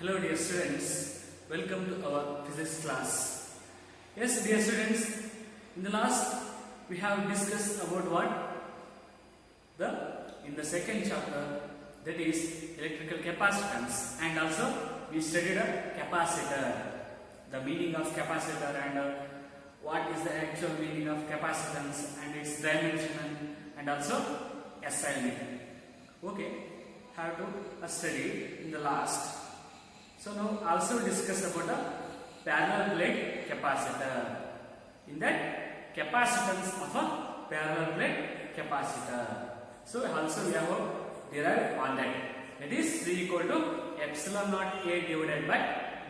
Hello dear students, welcome to our physics class. Yes dear students, in the last we have discussed about what? In the second chapter, that is electrical capacitance, and also we studied a capacitor, the meaning of capacitor and what is the actual meaning of capacitance and its dimension and also SI meter. Okay, have to study in the last. So now also discuss about a parallel plate capacitor. In that, capacitance of a parallel plate capacitor. So also we have derived all that. That is V equal to epsilon naught A divided by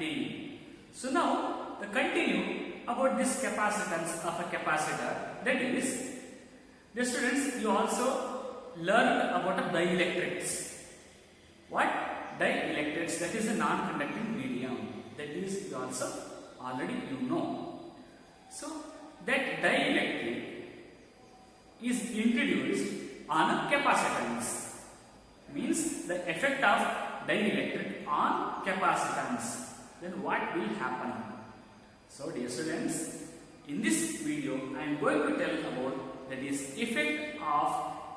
D. So now the continue about this capacitance of a capacitor. That is, the students, you also learned about a dielectrics. What? Dielectrics, that is a non-conducting medium. That is you also already you know. So that dielectric is introduced on a capacitance. Means the effect of dielectric on capacitance. Then what will happen? So dear students, in this video I am going to tell about that is effect of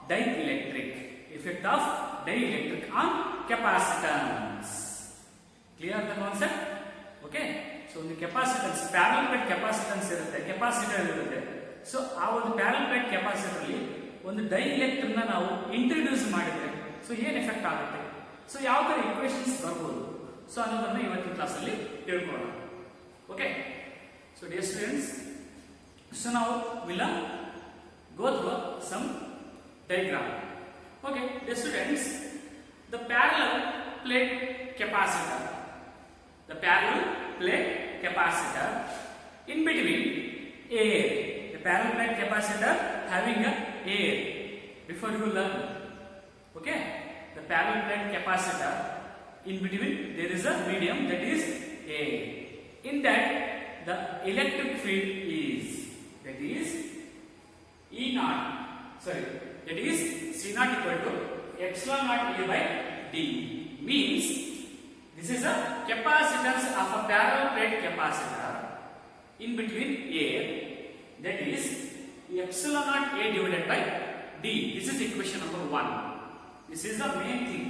dielectric. Effect of dielectric on capacitance. Clear the concept? Okay. So the capacitance, parallel plate capacitance irutte, capacitor irutte. So ಆ ಒಂದು parallel plate capacitor ಅಲ್ಲಿ ಒಂದು dielectric ನ ನಾವು introduce ಮಾಡಿದ್ರೆ so ಏನು effect ಆಗುತ್ತೆ, so ಯಾವ ತರ ಈಕ್ವೇಷನ್ಸ್ ಬರಬಹುದು, ಸೊ ಅನ್ನೋದನ್ನ ಇವತ್ತಿನ ಕ್ಲಾಸ್ ಅಲ್ಲಿ ತಿಳ್ಕೊಳ್ಳೋಣ. Okay. So dear students, so ನಾವು will go through some diagram. Okay, dear students, the parallel plate capacitor, in between air, the parallel plate capacitor having a air. Before you learn, okay, the parallel plate capacitor, in between there is a medium, that is air. In that the electric field is, that is E naught, sorry, that is C naught equal to epsilon naught A by D. Means this is a capacitance of a parallel plate capacitor in between air, that is epsilon naught A divided by D. This is equation number 1. This is the main thing.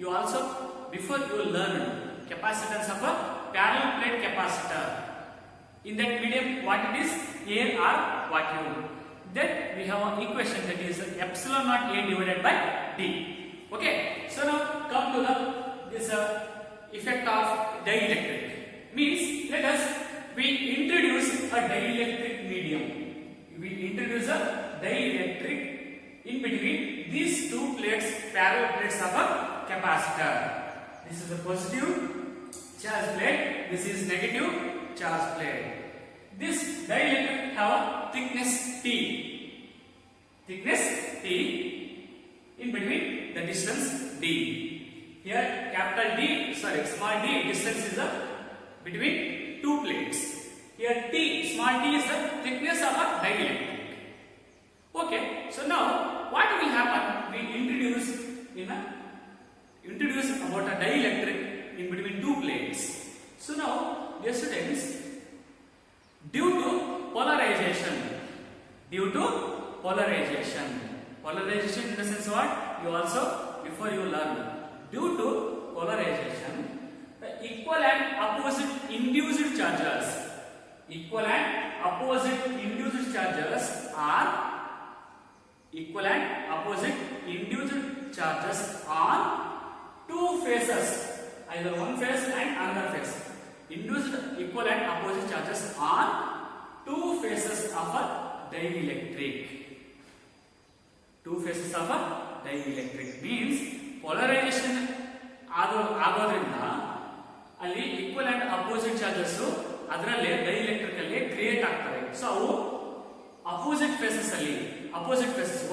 You also, before you learn capacitance of a parallel plate capacitor, in that medium what it is, air or vacuum. Then we have an equation, that is epsilon naught A divided by D. Okay. So now come to this effect of dielectric. Means let us we introduce a dielectric medium. We introduce a dielectric in between these two plates, parallel plates of a capacitor. This is a positive charge plate. This is negative charge plate. This dielectric have a thickness T. Thickness T in between the distance D. Here capital D, sorry, small d distance is the between two plates. Here T, small t is the thickness of a dielectric. Okay. So now what will happen? We introduce about a dielectric in between two plates. So now, dear students, due to polarization, polarization in the sense what? You also, before you learn, due to polarization, the equal and opposite induced charges, are equal and opposite induced charges on two phases, either one phase and another phase. Induced equal and opposite charges on two phases of a dielectric. Two phases of a dielectric means polarization ಆಗೋದ್ರಿಂದ ಅಲ್ಲಿ equal and opposite charges ಅದರಲ್ಲಿ dielectric ಅಲ್ಲಿ create ಆಗ್ತವೆ. So ಅವು opposite faces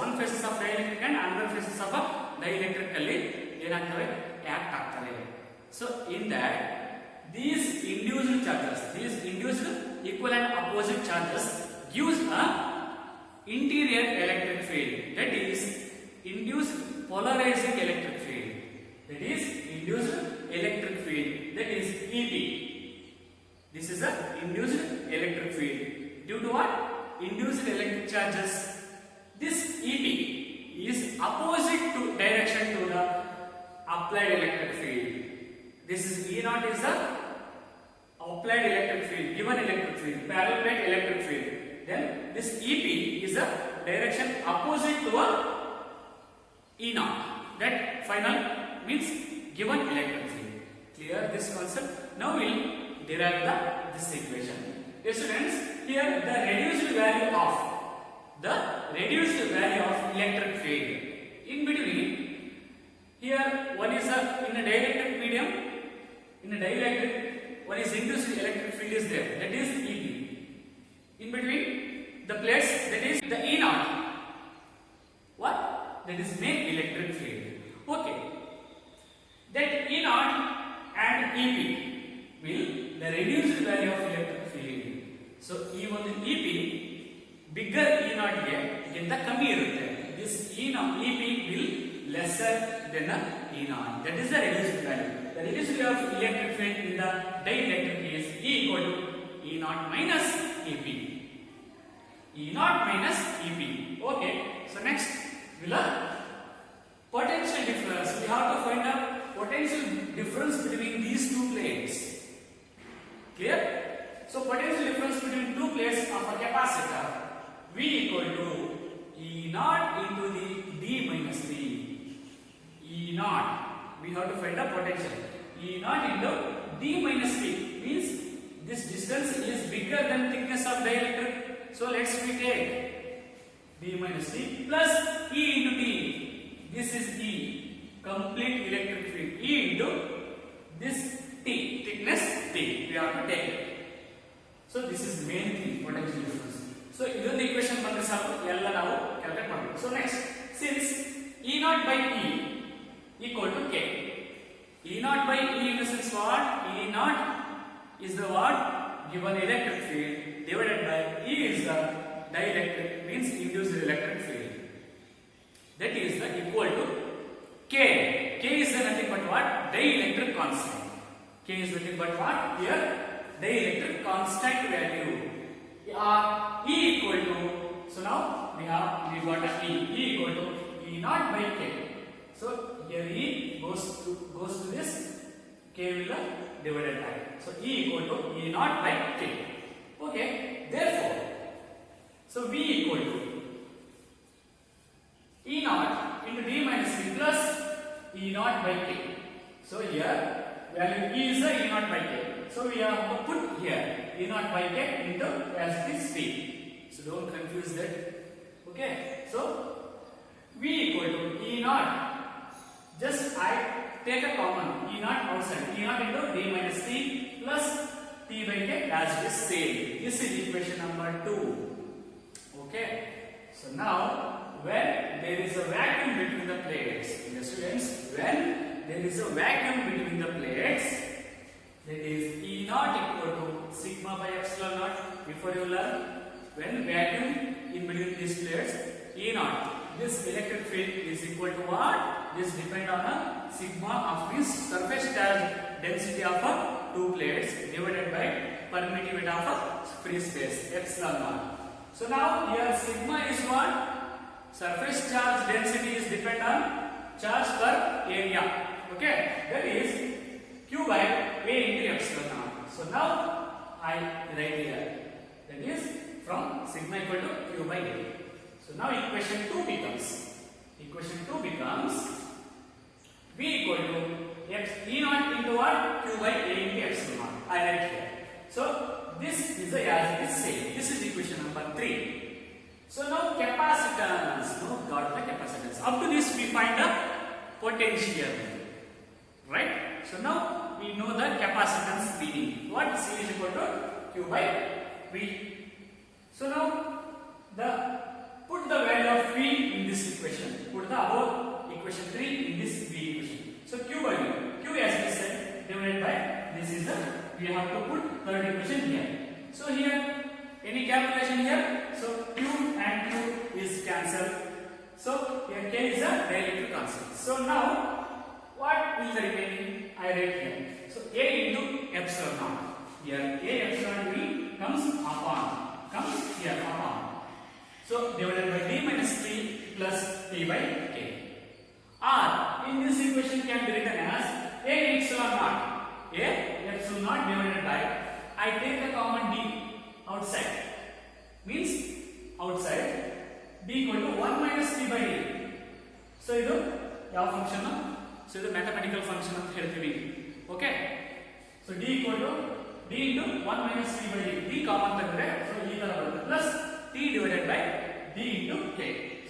one faces of dielectric and another faces of dielectric ಅಲ್ಲಿ ಏನಾಗ್ತವೆ, act ಆಗ್ತವೆ. So in that these induced equal and opposite charges gives a interior electric field, that is induced polarizing electric field, that is induced electric field, that is This is a induced electric field. Due to what? Induced electric charges. This EP is opposite to direction to the applied electric field. This is E0 is the applied electric field, given electric field, parallel plate electric field. Then this EP is the direction opposite to a E0. That final means given electric field. Clear this concept? Now we will derive this equation. Dear students, here the reduced value of electric field. In between, here one is in a dielectric medium. In a dielectric, one is induced electric field is there. That is EP. In between the plates, that is the E0. What? That is main electric field. Okay. That E0 and EP will the reduced value of electric field. So ಈ ಒಂದು EP bigger E0 ಗಿಂತ ಕಮ್ಮಿ ಇರುತ್ತೆ. This EP will lesser than the E0. That is the reduced value. The reduced value of electric field in the dielectric is E equal to E0 minus EP. E0 minus EP. Okay. So next we'll learn potential difference. We have to find out potential difference between these two plates. Clear? So potential difference between two plates of a capacitor V equal to E0 into the D minus D. E0. We have to find the potential. E0 into D minus D means this distance is bigger than thickness of dielectric. So let's we take D minus D plus E into D. This is E, complete electric field. E into this T, thickness T. We have to take it. So this is main thing, potential difference. So this is the equation ಬಂದ್ರೆ ಸಾಕು ಎಲ್ಲ ನಾವು calculate ಮಾಡಬೇಕು. So next, since E0 by E equal to K. E0 by E in the sense what? E0 is the what? Given electric field divided by E is the dielectric, means induced electric field. That is the equal to K. K is nothing but what? Dielectric constant. K is nothing but what? Here dielectric constant value. E equal to, so now we got a E. E equal to E0 by K. So here E goes to this, K will divided by. So E equal to E0 by K. Okay. Therefore, so V equal to E0 into D minus D plus E0 by K. So here value E is the E0 by K. So we have to put here E0 by K into as this T. So don't confuse that. Okay. So V equal to E0. Just I take a common E0 outside. E0 into D minus T plus T by K as this same. This is equation number 2. Okay. So now when there is a vacuum between the plates, dear students, when there is a vacuum between the plates, that is E0 equal to sigma by epsilon naught. Before you learn, when vacuum in between these plates, E0, this electric field is equal to what? This depend on a sigma of this surface charge density of two plates divided by permittivity of a free space epsilon naught. So now here sigma is what? Surface charge density is depend on charge per area. Okay, that is Q by A into epsilon naught. So now I write here, that is from sigma equal to Q by A. So now equation 2 becomes V equal to E0 into what? Q by A into epsilon naught. I write here. So this is the as it is same. This is equation number 3. So now capacitance. Now got the capacitance. Up to this we find the potential. Right? So now we know the capacitance meaning. What? C is equal to Q by V. So now put the value of V in this equation. Put the above equation 3 in this V equation. So Q by V. Q as we said divided by this is the, we have to put third equation here. So here any calculation here. So Q and Q is cancelled. So here K is a dielectric constant. So now what will the remaining? I write here. So A into epsilon naught. here A epsilon V comes here upon. So divided by D minus T plus T by K. Or in this equation can be written as A epsilon naught. A epsilon naught divided by, I take the common D outside. Means outside D equal to 1 minus T by D. So idu yav function? So idu mathematical function anta helತೀವಿ. Okay? So D equal to D into 1 minus T by D. D common tagre, so ee ತರ ಬರುತ್ತೆ plus T divided by D into K.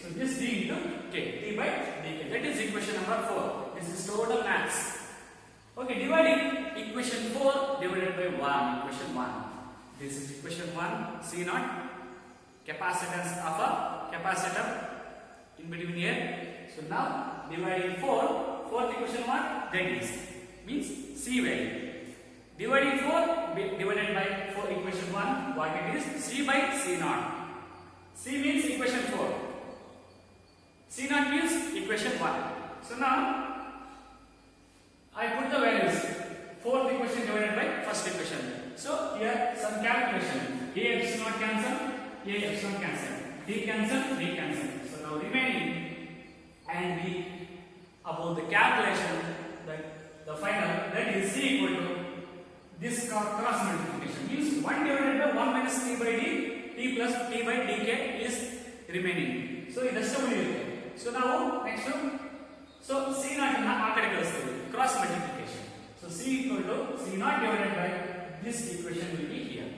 So this D into K, T by dk. That is equation number 4. This is total maths. Okay, dividing equation 4 divided by 1, equation 1. This is equation 1, C naught, capacitance of a capacitor in between here. So now dividing 4th equation 1, that is means C value. Dividing 4 divided by 4 equation 1, what it is? C by C naught. C means equation 4. C naught means equation 1. So now I put the values. 4th equation divided by 1st equation. So here some calculation. A epsilon cancel, A epsilon cancel, D cancel, D cancel. So now remaining, and we about the calculation, the final, that is C equal to this cross multiplication. Means 1 divided by 1 minus T by D, T plus T by dk is remaining. So this is so now next one. So C naught in a cross multiplication. So C equal to C naught divided by this equation will be here.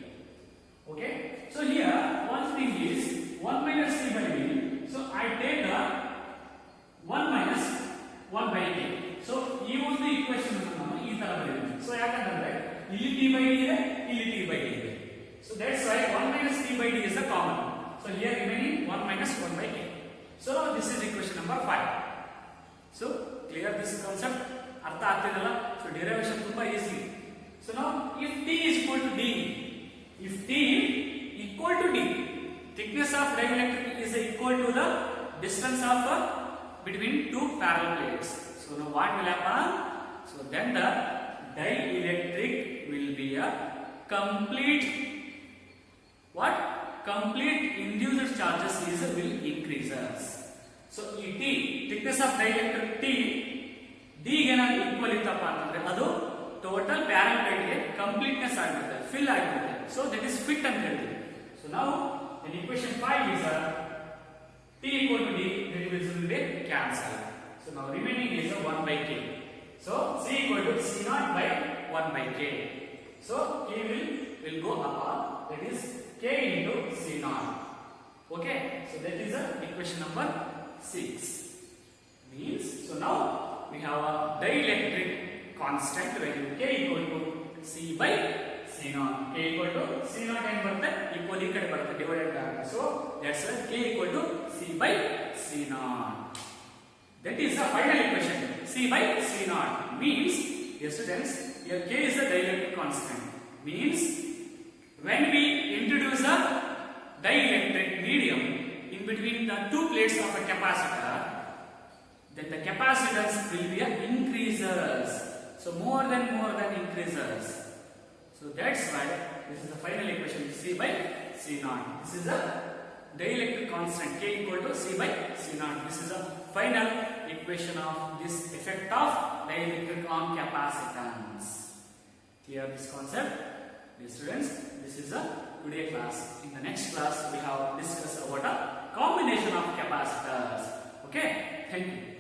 Okay. So here one thing is 1 minus T by D. So I take the 1 minus 1 by K. So ಈ ಒಂದು equation ಅನ್ನು ಈ ತರ ಬರೆಯೋಣ. So ಯಾಕಂದ್ರೆ ಇಲ್ಲಿ T by D ಇದೆ, ಇಲ್ಲಿ T by D ಇದೆ. So that's why 1 minus T by D is the common. So here remaining 1 minus 1 by K. So this is equation number 5. So clear this concept? ಅರ್ಥ ಆಗ್ತಿದೆಲ್ಲ? So derivation ತುಂಬಾ easy. So now if T is equal to D, if T equal to D, thickness of dielectric is equal to the distance of between two parallel plates. So now what will happen? So then the dielectric will be a complete what? Complete induced charges will increases. So T, thickness of dielectric T, D ಗೆ ನಾನು equal ಇತ್ತಪ್ಪ ಅಂತಂದ್ರೆ ಅದು total parallel plate ಗೆ completeness ಆಗಿರುತ್ತೆ, fill ಆಗಿರುತ್ತೆ. So that is fit ಅಂತ ಹೇಳ್ತೀವಿ. ಸೊ ನಾವು in equation 5 is T equal to D, that will be cancel. So now remaining is 1 by K. So C equal to C naught by 1 by K. So K will go upon, that is K into C naught. Okay, so that is equation number 6. Means, so now we have a dielectric constant value K equal to C by C naught. K equal to C naught and barte equal ಈ ಕಡೆ ಬರುತ್ತೆ divided by. So that's K equal to C by C naught. That is the final equation. C by C naught means, dear students, here K is the dielectric constant. Means when we introduce a dielectric medium in between the two plates of a capacitor, then the capacitance will be increases. So more than increases. So that's why this is the final equation, C by C naught. This is the dielectric constant K equal to C by C naught. This is the final equation of this effect of dielectric on capacitance. Clear this concept? Dear students, this is a today class. In the next class we have discussed about a combination of capacitors. Okay, thank you.